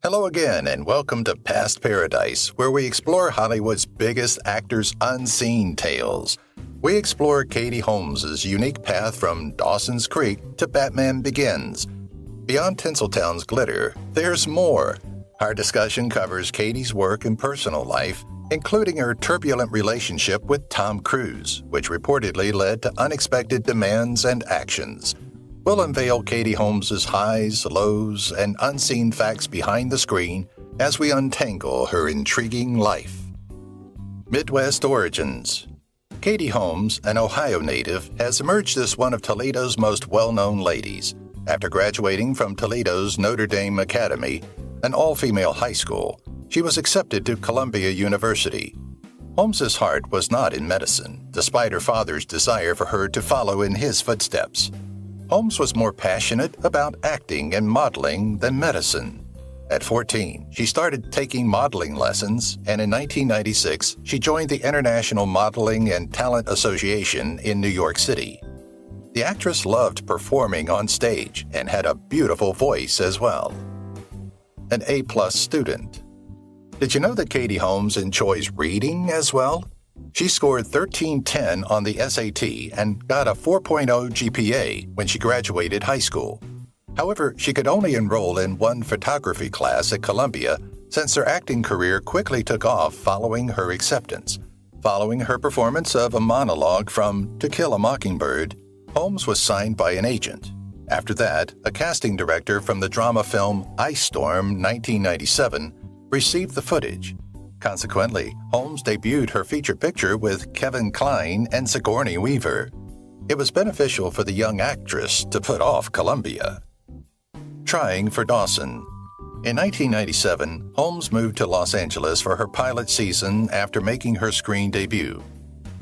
Hello again, and welcome to Past Paradise, where we explore Hollywood's biggest actors' unseen tales. We explore Katie Holmes' unique path from Dawson's Creek to Batman Begins. Beyond Tinseltown's glitter, there's more. Our discussion covers Katie's work and personal life, including her turbulent relationship with Tom Cruise, which reportedly led to unexpected demands and actions. We'll unveil Katie Holmes' highs, lows, and unseen facts behind the screen as we untangle her intriguing life. Midwest Origins. Katie Holmes, an Ohio native, has emerged as one of Toledo's most well-known ladies. After graduating from Toledo's Notre Dame Academy, an all-female high school, she was accepted to Columbia University. Holmes' heart was not in medicine, despite her father's desire for her to follow in his footsteps. Holmes was more passionate about acting and modeling than medicine. At 14, she started taking modeling lessons, and in 1996, she joined the International Modeling and Talent Association in New York City. The actress loved performing on stage and had a beautiful voice as well. An A-plus student. Did you know that Katie Holmes enjoys reading as well? She scored 1310 on the SAT and got a 4.0 GPA when she graduated high school. However, she could only enroll in one photography class at Columbia since her acting career quickly took off following her acceptance. Following her performance of a monologue from To Kill a Mockingbird, Holmes was signed by an agent. After that, a casting director from the drama film Ice Storm 1997 received the footage. Consequently, Holmes debuted her feature picture with Kevin Klein and Sigourney Weaver. It was beneficial for the young actress to put off Columbia. Trying for Dawson. In 1997, Holmes moved to Los Angeles for her pilot season after making her screen debut.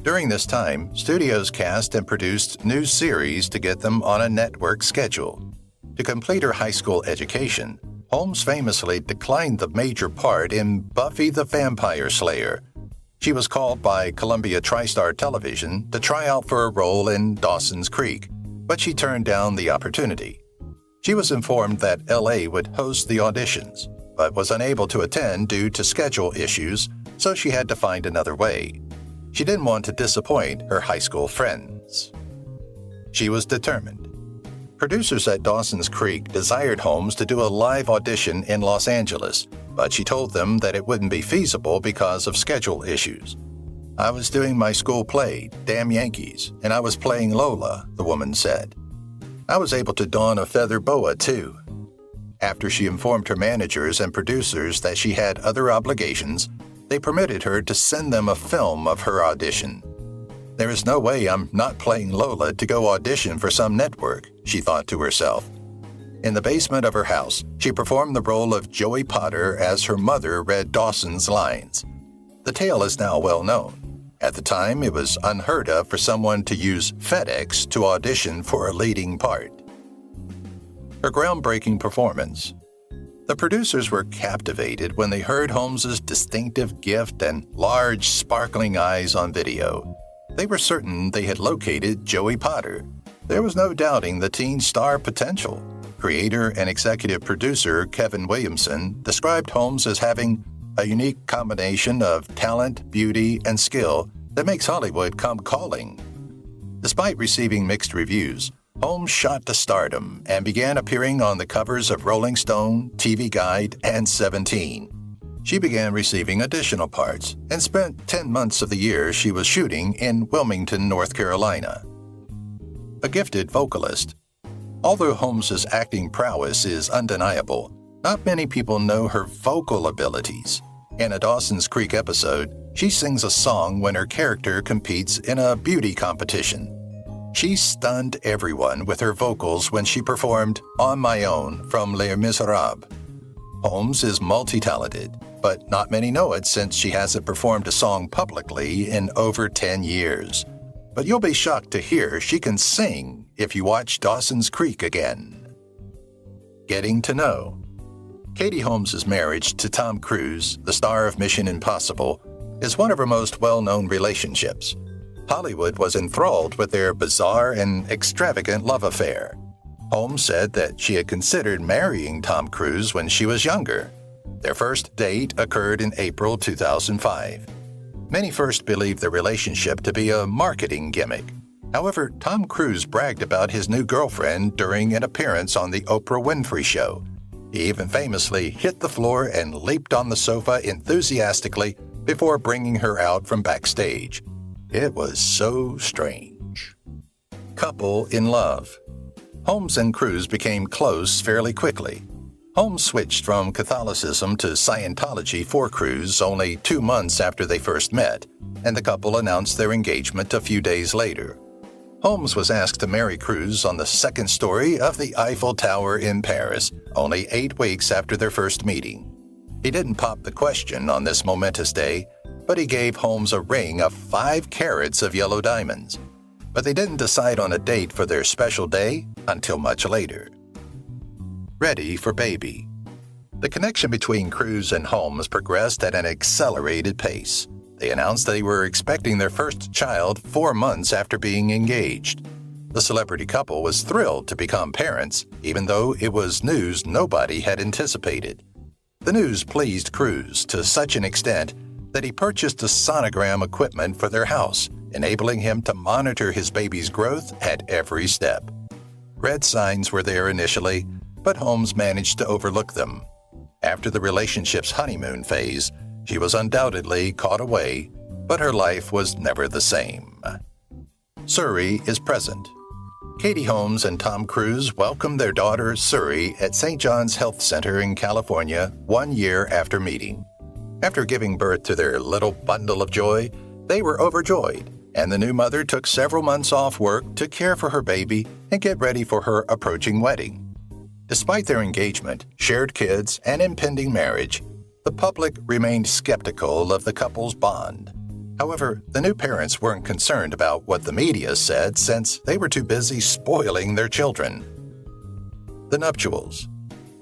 During this time, studios cast and produced new series to get them on a network schedule. To complete her high school education, Holmes famously declined the major part in Buffy the Vampire Slayer. She was called by Columbia TriStar Television to try out for a role in Dawson's Creek, but she turned down the opportunity. She was informed that LA would host the auditions, but was unable to attend due to schedule issues, so she had to find another way. She didn't want to disappoint her high school friends. She was determined. Producers at Dawson's Creek desired Holmes to do a live audition in Los Angeles, but she told them that it wouldn't be feasible because of schedule issues. "I was doing my school play, Damn Yankees, and I was playing Lola," the woman said. "I was able to don a feather boa, too." After she informed her managers and producers that she had other obligations, they permitted her to send them a film of her audition. "There is no way I'm not playing Lola to go audition for some network," she thought to herself. In the basement of her house, she performed the role of Joey Potter as her mother read Dawson's lines. The tale is now well known. At the time, it was unheard of for someone to use FedEx to audition for a leading part. Her groundbreaking performance. The producers were captivated when they heard Holmes' distinctive gift and large, sparkling eyes on video. They were certain they had located Joey Potter. There was no doubting the teen's star potential. Creator and executive producer Kevin Williamson described Holmes as having a unique combination of talent, beauty, and skill that makes Hollywood come calling. Despite receiving mixed reviews, Holmes shot to stardom and began appearing on the covers of Rolling Stone, TV Guide, and 17. She began receiving additional parts and spent 10 months of the year she was shooting in Wilmington, North Carolina. A gifted vocalist. Although Holmes' acting prowess is undeniable, not many people know her vocal abilities. In a Dawson's Creek episode, she sings a song when her character competes in a beauty competition. She stunned everyone with her vocals when she performed On My Own from Les Miserables. Holmes is multi-talented, but not many know it since she hasn't performed a song publicly in over 10 years. But you'll be shocked to hear she can sing if you watch Dawson's Creek again. Getting to know. Katie Holmes' marriage to Tom Cruise, the star of Mission Impossible, is one of her most well-known relationships. Hollywood was enthralled with their bizarre and extravagant love affair. Holmes said that she had considered marrying Tom Cruise when she was younger. Their first date occurred in April 2005. Many first believed the relationship to be a marketing gimmick. However, Tom Cruise bragged about his new girlfriend during an appearance on the Oprah Winfrey Show. He even famously hit the floor and leaped on the sofa enthusiastically before bringing her out from backstage. It was so strange. Couple in love. Holmes and Cruise became close fairly quickly. Holmes switched from Catholicism to Scientology for Cruise only 2 months after they first met, and the couple announced their engagement a few days later. Holmes was asked to marry Cruise on the second story of the Eiffel Tower in Paris, only 8 weeks after their first meeting. He didn't pop the question on this momentous day, but he gave Holmes a ring of 5 carats of yellow diamonds. But they didn't decide on a date for their special day until much later. Ready for baby. The connection between Cruise and Holmes progressed at an accelerated pace. They announced they were expecting their first child 4 months after being engaged. The celebrity couple was thrilled to become parents, even though it was news nobody had anticipated. The news pleased Cruise to such an extent that he purchased a sonogram equipment for their house, enabling him to monitor his baby's growth at every step. Red signs were there initially, but Holmes managed to overlook them. After the relationship's honeymoon phase, she was undoubtedly caught away, but her life was never the same. Surrey is present. Katie Holmes and Tom Cruise welcomed their daughter Surrey at St. John's Health Center in California 1 year after meeting. After giving birth to their little bundle of joy, they were overjoyed, and the new mother took several months off work to care for her baby and get ready for her approaching wedding. Despite their engagement, shared kids, and impending marriage, the public remained skeptical of the couple's bond. However, the new parents weren't concerned about what the media said since they were too busy spoiling their children. The nuptials.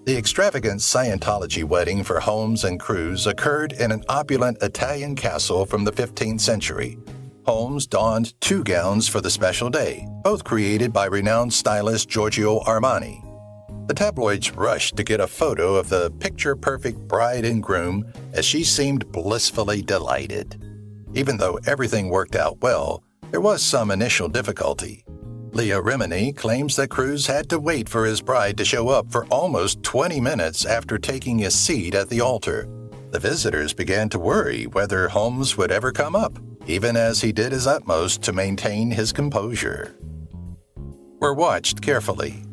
The extravagant Scientology wedding for Holmes and Cruise occurred in an opulent Italian castle from the 15th century. Holmes donned 2 gowns for the special day, both created by renowned stylist Giorgio Armani. The tabloids rushed to get a photo of the picture-perfect bride and groom as she seemed blissfully delighted. Even though everything worked out well, there was some initial difficulty. Leah Remini claims that Cruise had to wait for his bride to show up for almost 20 minutes after taking his seat at the altar. The visitors began to worry whether Holmes would ever come up, even as he did his utmost to maintain his composure. Were watched carefully.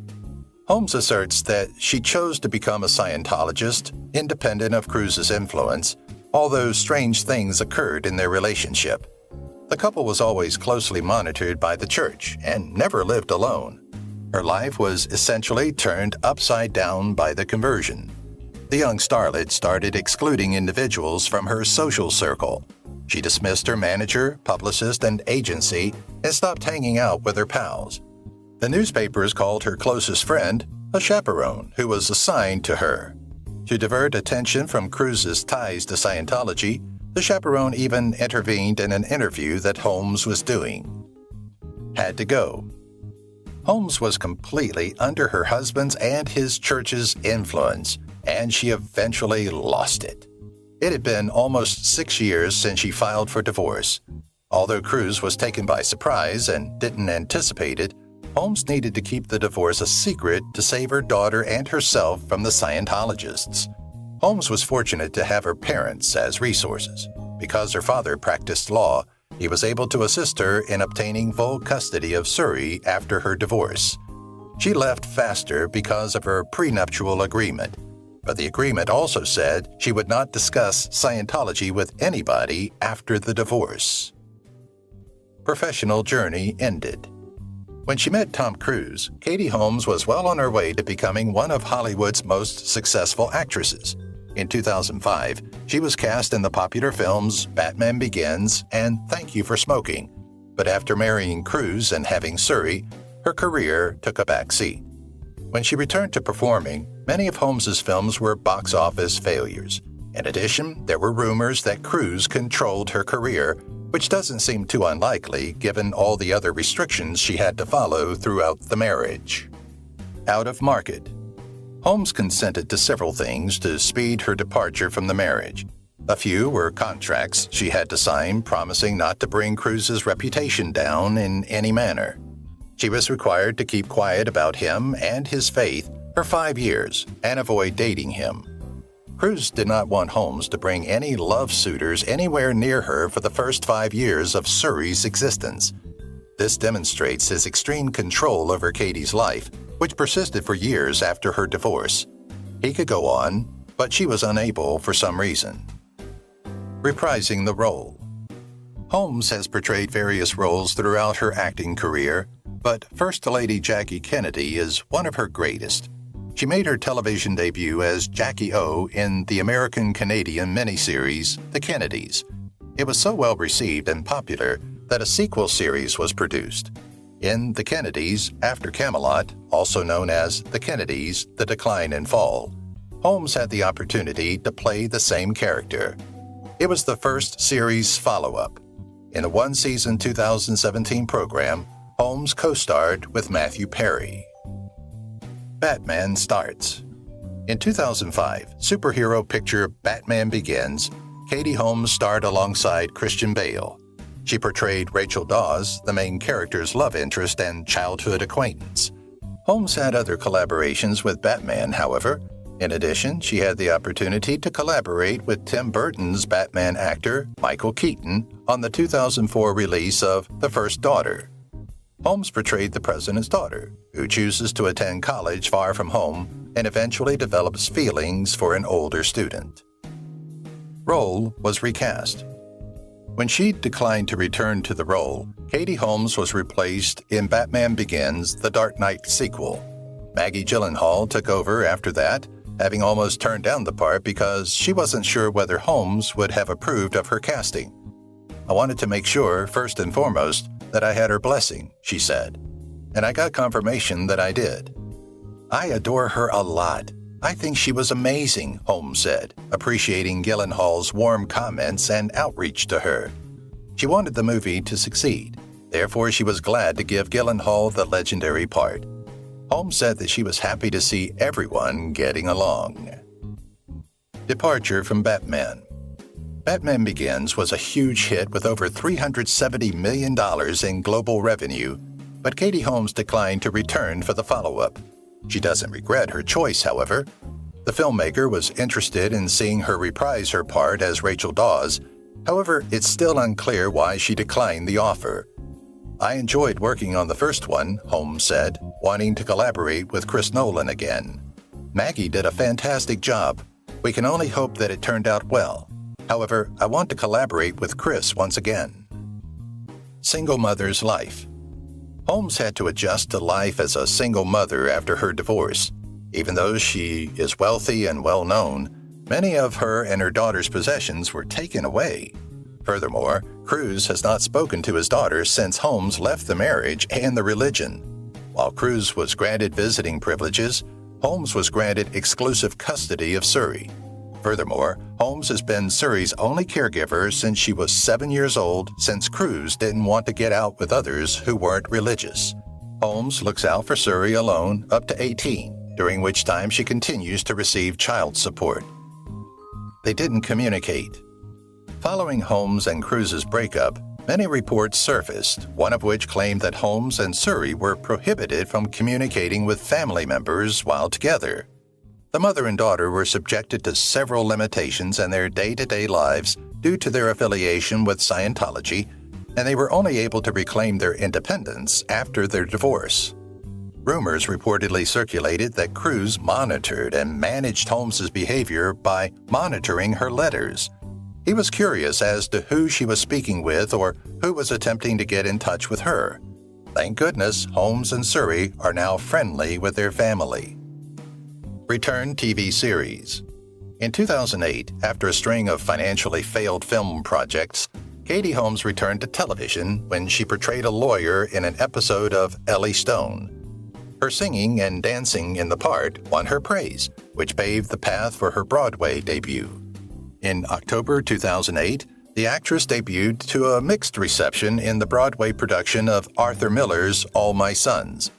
Holmes asserts that she chose to become a Scientologist, independent of Cruise's influence, although strange things occurred in their relationship. The couple was always closely monitored by the church and never lived alone. Her life was essentially turned upside down by the conversion. The young starlet started excluding individuals from her social circle. She dismissed her manager, publicist, and agency and stopped hanging out with her pals. The newspapers called her closest friend a chaperone who was assigned to her. To divert attention from Cruise's ties to Scientology, the chaperone even intervened in an interview that Holmes was doing. Had to go. Holmes was completely under her husband's and his church's influence, and she eventually lost it. It had been almost 6 years since she filed for divorce. Although Cruise was taken by surprise and didn't anticipate it, Holmes needed to keep the divorce a secret to save her daughter and herself from the Scientologists. Holmes was fortunate to have her parents as resources. Because her father practiced law, he was able to assist her in obtaining full custody of Surrey after her divorce. She left faster because of her prenuptial agreement, but the agreement also said she would not discuss Scientology with anybody after the divorce. Professional journey ended. When she met Tom Cruise, Katie Holmes was well on her way to becoming one of Hollywood's most successful actresses. In 2005, she was cast in the popular films Batman Begins and Thank You for Smoking. But after marrying Cruise and having Surrey, her career took a back seat. When she returned to performing, many of Holmes's films were box office failures. In addition, there were rumors that Cruise controlled her career, which doesn't seem too unlikely given all the other restrictions she had to follow throughout the marriage. Out of market. Holmes consented to several things to speed her departure from the marriage. A few were contracts she had to sign promising not to bring Cruz's reputation down in any manner. She was required to keep quiet about him and his faith for 5 years and avoid dating him. Cruz did not want Holmes to bring any love suitors anywhere near her for the first 5 years of Surrey's existence. This demonstrates his extreme control over Katie's life, which persisted for years after her divorce. He could go on, but she was unable for some reason. Reprising the role. Holmes has portrayed various roles throughout her acting career, but First Lady Jackie Kennedy is one of her greatest. She made her television debut as Jackie O in the American-Canadian miniseries The Kennedys. It was so well received and popular that a sequel series was produced. In The Kennedys, After Camelot, also known as The Kennedys, The Decline and Fall, Holmes had the opportunity to play the same character. It was the first series follow-up. In a one-season 2017 program, Holmes co-starred with Matthew Perry. Batman starts. In 2005, superhero picture Batman Begins, Katie Holmes starred alongside Christian Bale. She portrayed Rachel Dawes, the main character's love interest and childhood acquaintance. Holmes had other collaborations with Batman, however. In addition, she had the opportunity to collaborate with Tim Burton's Batman actor, Michael Keaton, on the 2004 release of The First Daughter. Holmes portrayed the president's daughter, who chooses to attend college far from home and eventually develops feelings for an older student. Role was recast. When she declined to return to the role, Katie Holmes was replaced in Batman Begins, the Dark Knight sequel. Maggie Gyllenhaal took over after that, having almost turned down the part because she wasn't sure whether Holmes would have approved of her casting. "I wanted to make sure, first and foremost, that I had her blessing," she said, "and I got confirmation that I did. I adore her a lot. I think she was amazing," Holmes said, appreciating Gyllenhaal's warm comments and outreach to her. She wanted the movie to succeed, therefore she was glad to give Gyllenhaal the legendary part. Holmes said that she was happy to see everyone getting along. Departure from Batman. Batman Begins was a huge hit with over $370 million in global revenue, but Katie Holmes declined to return for the follow-up. She doesn't regret her choice, however. The filmmaker was interested in seeing her reprise her part as Rachel Dawes. However, it's still unclear why she declined the offer. "I enjoyed working on the first one," Holmes said, wanting to collaborate with Chris Nolan again. "Maggie did a fantastic job. We can only hope that it turned out well. However, I want to collaborate with Chris once again." Single mother's life. Holmes had to adjust to life as a single mother after her divorce. Even though she is wealthy and well-known, many of her and her daughter's possessions were taken away. Furthermore, Cruz has not spoken to his daughter since Holmes left the marriage and the religion. While Cruz was granted visiting privileges, Holmes was granted exclusive custody of Surrey. Furthermore, Holmes has been Surrey's only caregiver since she was 7 years old, since Cruz didn't want to get out with others who weren't religious. Holmes looks out for Surrey alone up to 18, during which time she continues to receive child support. They didn't communicate. Following Holmes and Cruz's breakup, many reports surfaced, one of which claimed that Holmes and Surrey were prohibited from communicating with family members while together. The mother and daughter were subjected to several limitations in their day-to-day lives due to their affiliation with Scientology, and they were only able to reclaim their independence after their divorce. Rumors reportedly circulated that Cruz monitored and managed Holmes's behavior by monitoring her letters. He was curious as to who she was speaking with or who was attempting to get in touch with her. Thank goodness Holmes and Surrey are now friendly with their family. Return TV series. In 2008, after a string of financially failed film projects, Katie Holmes returned to television when she portrayed a lawyer in an episode of Ellie Stone. Her singing and dancing in the part won her praise, which paved the path for her Broadway debut. In October 2008, the actress debuted to a mixed reception in the Broadway production of Arthur Miller's All My Sons.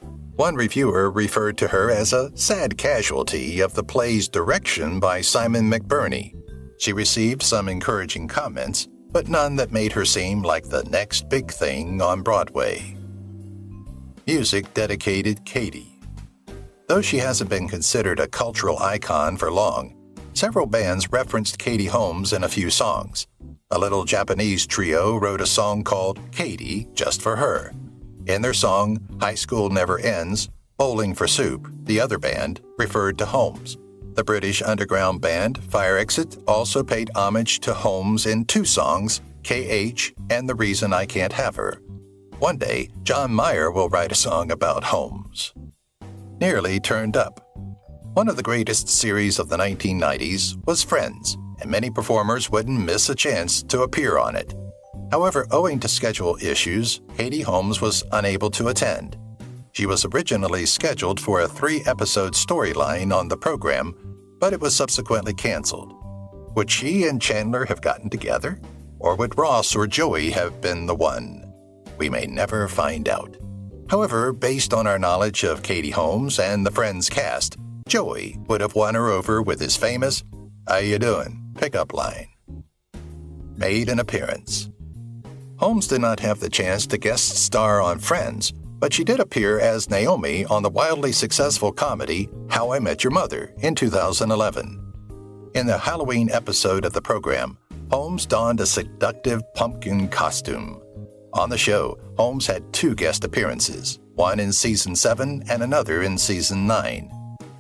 One reviewer referred to her as a sad casualty of the play's direction by Simon McBurney. She received some encouraging comments, but none that made her seem like the next big thing on Broadway. Music dedicated Katie. Though she hasn't been considered a cultural icon for long, several bands referenced Katie Holmes in a few songs. A little Japanese trio wrote a song called Katie just for her. In their song, High School Never Ends, Bowling for Soup, the other band, referred to Holmes. The British underground band Fire Exit also paid homage to Holmes in two songs, KH and The Reason I Can't Have Her. One day, John Mayer will write a song about Holmes. Nearly Turned Up. One of the greatest series of the 1990s was Friends, and many performers wouldn't miss a chance to appear on it. However, owing to schedule issues, Katie Holmes was unable to attend. She was originally scheduled for a 3-episode storyline on the program, but it was subsequently canceled. Would she and Chandler have gotten together? Or would Ross or Joey have been the one? We may never find out. However, based on our knowledge of Katie Holmes and the Friends cast, Joey would have won her over with his famous, "How you doing?" pickup line. Made an appearance. Holmes did not have the chance to guest star on Friends, but she did appear as Naomi on the wildly successful comedy How I Met Your Mother in 2011. In the Halloween episode of the program, Holmes donned a seductive pumpkin costume. On the show, Holmes had 2 guest appearances, one in Season 7 and another in Season 9.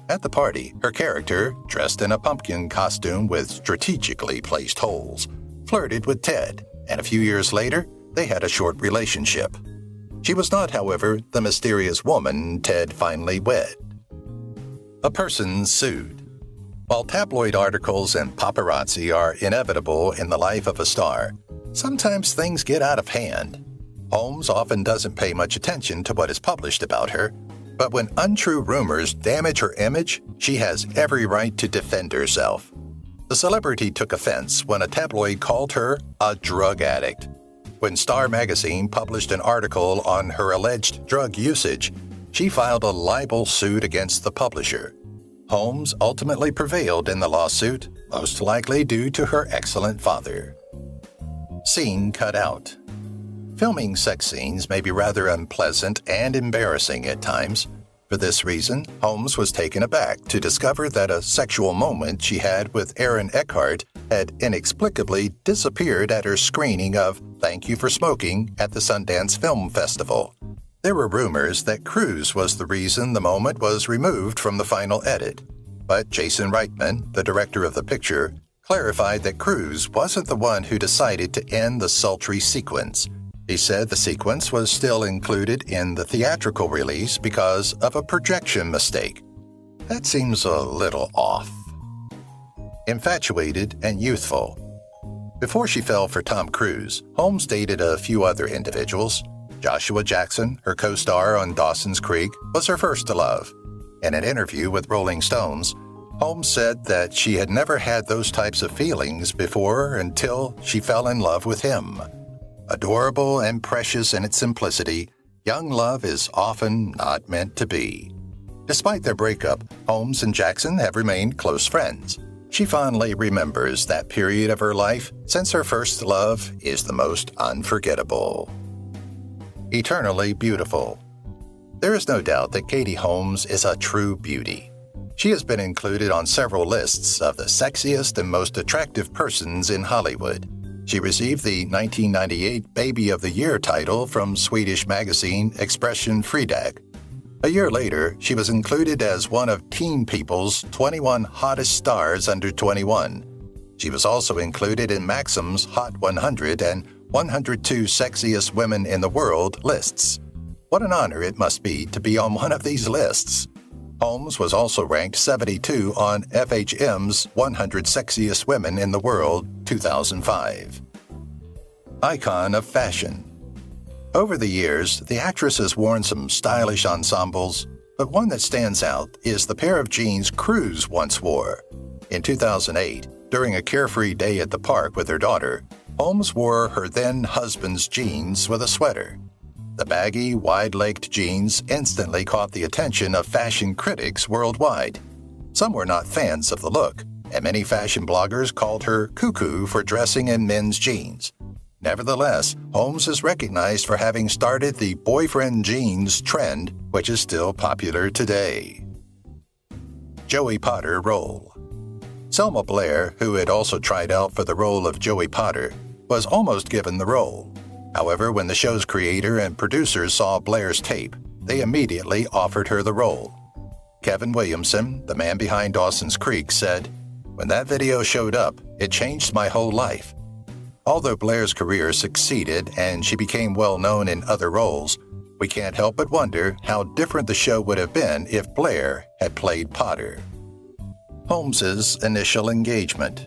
At the party, her character, dressed in a pumpkin costume with strategically placed holes, flirted with Ted, and a few years later, they had a short relationship. She was not, however, the mysterious woman Ted finally wed. A person sued. While tabloid articles and paparazzi are inevitable in the life of a star, sometimes things get out of hand. Holmes often doesn't pay much attention to what is published about her, but when untrue rumors damage her image, she has every right to defend herself. The celebrity took offense when a tabloid called her a drug addict. When Star magazine published an article on her alleged drug usage, she filed a libel suit against the publisher. Holmes ultimately prevailed in the lawsuit, most likely due to her excellent father. Scene cut out. Filming sex scenes may be rather unpleasant and embarrassing at times. For this reason, Holmes was taken aback to discover that a sexual moment she had with Aaron Eckhart had inexplicably disappeared at her screening of Thank You for Smoking at the Sundance Film Festival. There were rumors that Cruise was the reason the moment was removed from the final edit, but Jason Reitman, the director of the picture, clarified that Cruise wasn't the one who decided to end the sultry sequence. He said the sequence was still included in the theatrical release because of a projection mistake. That seems a little off. Infatuated and youthful. Before she fell for Tom Cruise, Holmes dated a few other individuals. Joshua Jackson, her co-star on Dawson's Creek, was her first love. In an interview with Rolling Stones, Holmes said that she had never had those types of feelings before until she fell in love with him. Adorable and precious in its simplicity, young love is often not meant to be. Despite their breakup, Holmes and Jackson have remained close friends. She fondly remembers that period of her life since her first love is the most unforgettable. Eternally beautiful. There is no doubt that Katie Holmes is a true beauty. She has been included on several lists of the sexiest and most attractive persons in Hollywood. She received the 1998 Baby of the Year title from Swedish magazine Expression Fredag. A year later, she was included as one of Teen People's 21 Hottest Stars Under 21. She was also included in Maxim's Hot 100 and 102 Sexiest Women in the World lists. What an honor it must be to be on one of these lists. Holmes was also ranked 72 on FHM's 100 Sexiest Women in the World 2005. Icon of fashion. Over the years, the actress has worn some stylish ensembles, but one that stands out is the pair of jeans Cruise once wore. In 2008, during a carefree day at the park with her daughter, Holmes wore her then-husband's jeans with a sweater. The baggy, wide-legged jeans instantly caught the attention of fashion critics worldwide. Some were not fans of the look, and many fashion bloggers called her cuckoo for dressing in men's jeans. Nevertheless, Holmes is recognized for having started the boyfriend jeans trend, which is still popular today. Joey Potter role. Selma Blair, who had also tried out for the role of Joey Potter, was almost given the role. However, when the show's creator and producers saw Blair's tape, they immediately offered her the role. Kevin Williamson, the man behind Dawson's Creek, said, "When that video showed up, it changed my whole life." Although Blair's career succeeded and she became well known in other roles, we can't help but wonder how different the show would have been if Blair had played Potter. Holmes's initial engagement.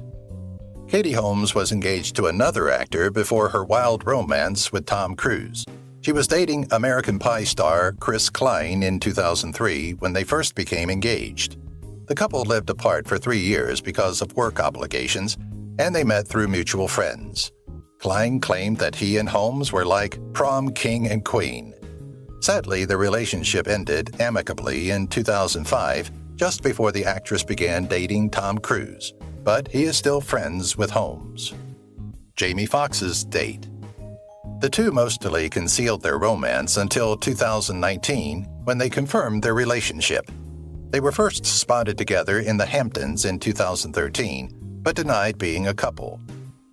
Katie Holmes was engaged to another actor before her wild romance with Tom Cruise. She was dating American Pie star Chris Klein in 2003 when they first became engaged. The couple lived apart for 3 years because of work obligations, and they met through mutual friends. Klein claimed that he and Holmes were like prom king and queen. Sadly, the relationship ended amicably in 2005, just before the actress began dating Tom Cruise, but he is still friends with Holmes. Jamie Foxx's date. The two mostly concealed their romance until 2019, when they confirmed their relationship. They were first spotted together in the Hamptons in 2013, but denied being a couple.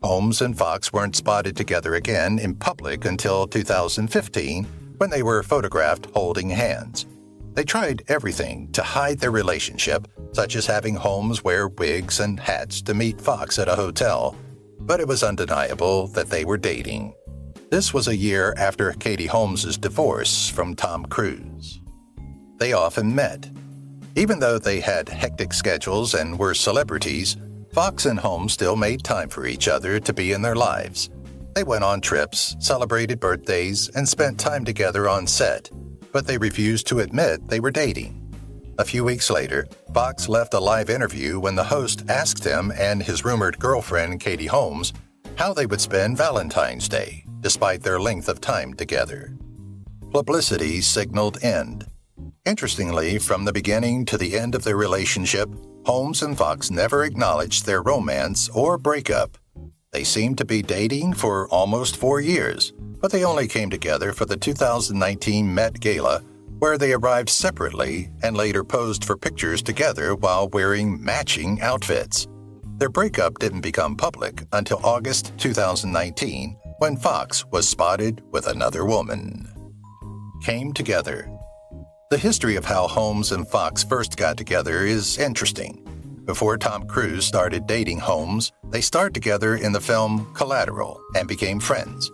Holmes and Fox weren't spotted together again in public until 2015, when they were photographed holding hands. They tried everything to hide their relationship, such as having Holmes wear wigs and hats to meet Fox at a hotel, but it was undeniable that they were dating. This was a year after Katie Holmes' divorce from Tom Cruise. They often met. Even though they had hectic schedules and were celebrities, Fox and Holmes still made time for each other to be in their lives. They went on trips, celebrated birthdays, and spent time together on set, but they refused to admit they were dating. A few weeks later, Fox left a live interview when the host asked him and his rumored girlfriend, Katie Holmes, how they would spend Valentine's Day, despite their length of time together. Publicity signaled end. Interestingly, from the beginning to the end of their relationship, Holmes and Fox never acknowledged their romance or breakup. They seemed to be dating for almost 4 years, but they only came together for the 2019 Met Gala, where they arrived separately and later posed for pictures together while wearing matching outfits. Their breakup didn't become public until August 2019, when Fox was spotted with another woman. Came together. The history of how Holmes and Fox first got together is interesting. Before Tom Cruise started dating Holmes, they starred together in the film Collateral and became friends.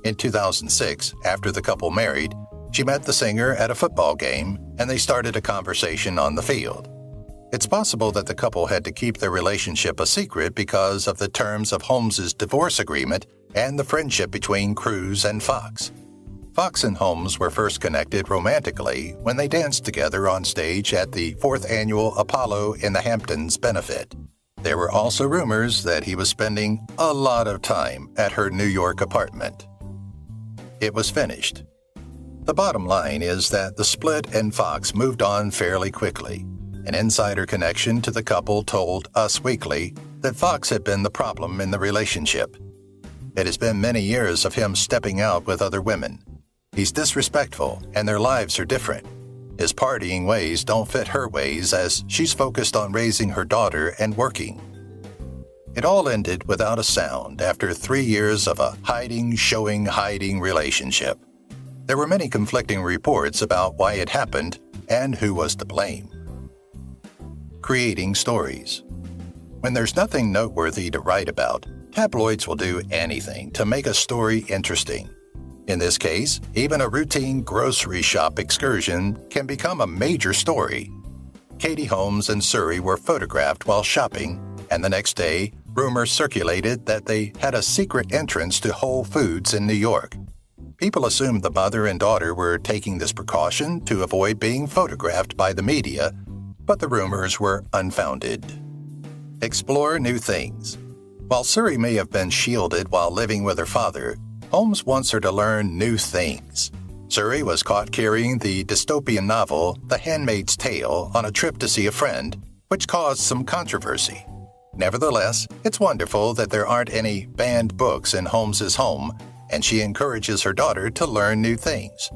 In 2006, after the couple married, she met the singer at a football game, and they started a conversation on the field. It's possible that the couple had to keep their relationship a secret because of the terms of Holmes' divorce agreement and the friendship between Cruise and Fox. Fox and Holmes were first connected romantically when they danced together on stage at the 4th annual Apollo in the Hamptons benefit. There were also rumors that he was spending a lot of time at her New York apartment. It was finished. The bottom line is that the split and Fox moved on fairly quickly. An insider connection to the couple told Us Weekly that Fox had been the problem in the relationship. It has been many years of him stepping out with other women. He's disrespectful, and their lives are different. His partying ways don't fit her ways as she's focused on raising her daughter and working. It all ended without a sound after 3 years of a hiding, showing, hiding relationship. There were many conflicting reports about why it happened and who was to blame. Creating stories. When there's nothing noteworthy to write about, tabloids will do anything to make a story interesting. In this case, even a routine grocery shop excursion can become a major story. Katie Holmes and Surrey were photographed while shopping, and the next day, rumors circulated that they had a secret entrance to Whole Foods in New York. People assumed the mother and daughter were taking this precaution to avoid being photographed by the media, but the rumors were unfounded. Explore new things. While Surrey may have been shielded while living with her father, Holmes wants her to learn new things. Suri was caught carrying the dystopian novel The Handmaid's Tale on a trip to see a friend, which caused some controversy. Nevertheless, it's wonderful that there aren't any banned books in Holmes's home, and she encourages her daughter to learn new things.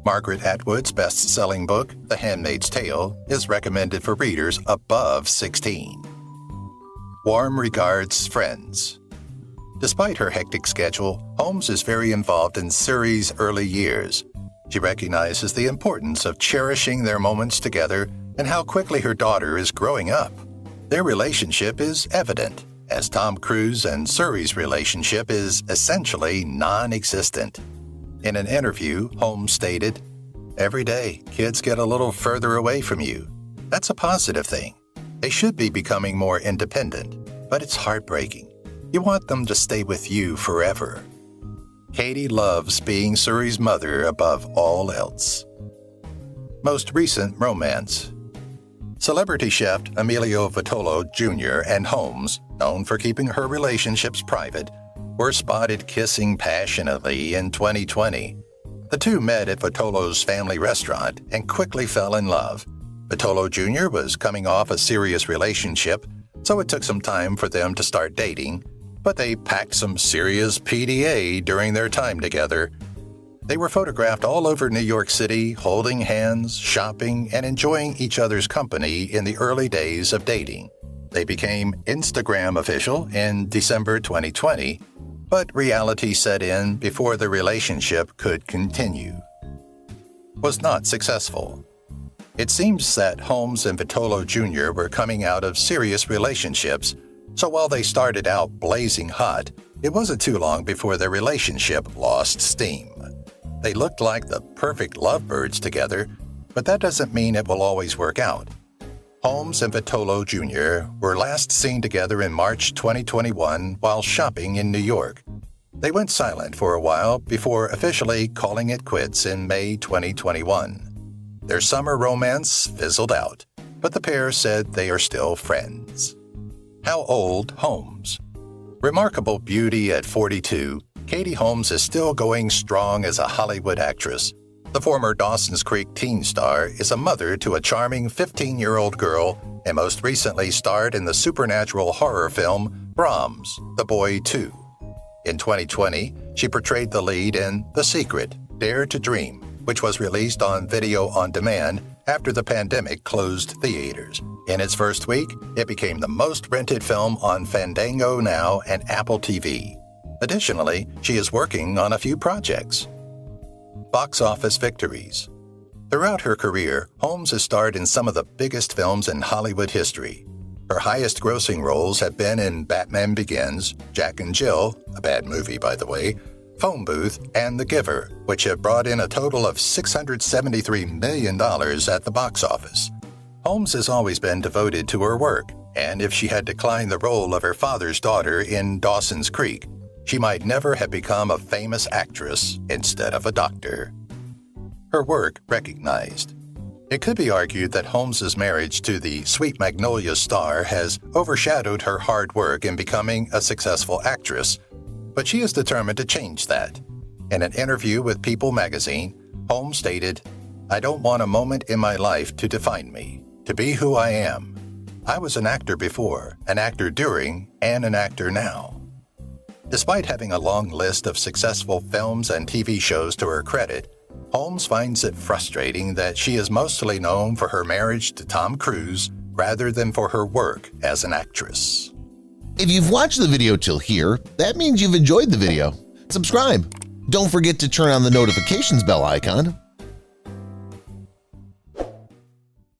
Margaret Atwood's best-selling book, The Handmaid's Tale, is recommended for readers above 16. Warm regards, friends. Despite her hectic schedule, Holmes is very involved in Suri's early years. She recognizes the importance of cherishing their moments together and how quickly her daughter is growing up. Their relationship is evident, as Tom Cruise and Suri's relationship is essentially non-existent. In an interview, Holmes stated, "Every day, kids get a little further away from you. That's a positive thing. They should be becoming more independent, but it's heartbreaking. You want them to stay with you forever." Katie loves being Suri's mother above all else. Most recent romance. Celebrity chef Emilio Vitolo Jr. and Holmes, known for keeping her relationships private, were spotted kissing passionately in 2020. The two met at Vitolo's family restaurant and quickly fell in love. Vitolo Jr. was coming off a serious relationship, so it took some time for them to start dating, but they packed some serious PDA during their time together. They were photographed all over New York City, holding hands, shopping, and enjoying each other's company in the early days of dating. They became Instagram official in December 2020, but reality set in before the relationship could continue. Was not successful. It seems that Holmes and Vitolo Jr. were coming out of serious relationships, so while they started out blazing hot, it wasn't too long before their relationship lost steam. They looked like the perfect lovebirds together, but that doesn't mean it will always work out. Holmes and Vitolo Jr. were last seen together in March 2021 while shopping in New York. They went silent for a while before officially calling it quits in May 2021. Their summer romance fizzled out, but the pair said they are still friends. How old Holmes? Remarkable beauty at 42, Katie Holmes is still going strong as a Hollywood actress. The former Dawson's Creek teen star is a mother to a charming 15-year-old girl and most recently starred in the supernatural horror film Brahms, The Boy 2. In 2020, she portrayed the lead in The Secret, Dare to Dream, which was released on video on demand after the pandemic closed theaters. In its first week, it became the most rented film on Fandango Now and Apple TV. Additionally, she is working on a few projects. Box office victories. Throughout her career, Holmes has starred in some of the biggest films in Hollywood history. Her highest grossing roles have been in Batman Begins, Jack and Jill, a bad movie by the way, Phone Booth, and The Giver, which have brought in a total of $673 million at the box office. Holmes has always been devoted to her work, and if she had declined the role of her father's daughter in Dawson's Creek, she might never have become a famous actress instead of a doctor. Her work recognized. It could be argued that Holmes's marriage to the Sweet Magnolia star has overshadowed her hard work in becoming a successful actress, but she is determined to change that. In an interview with People magazine, Holmes stated, "I don't want a moment in my life to define me, to be who I am. I was an actor before, an actor during, and an actor now." Despite having a long list of successful films and TV shows to her credit, Holmes finds it frustrating that she is mostly known for her marriage to Tom Cruise rather than for her work as an actress. If you've watched the video till here, that means you've enjoyed the video. Subscribe. Don't forget to turn on the notifications bell icon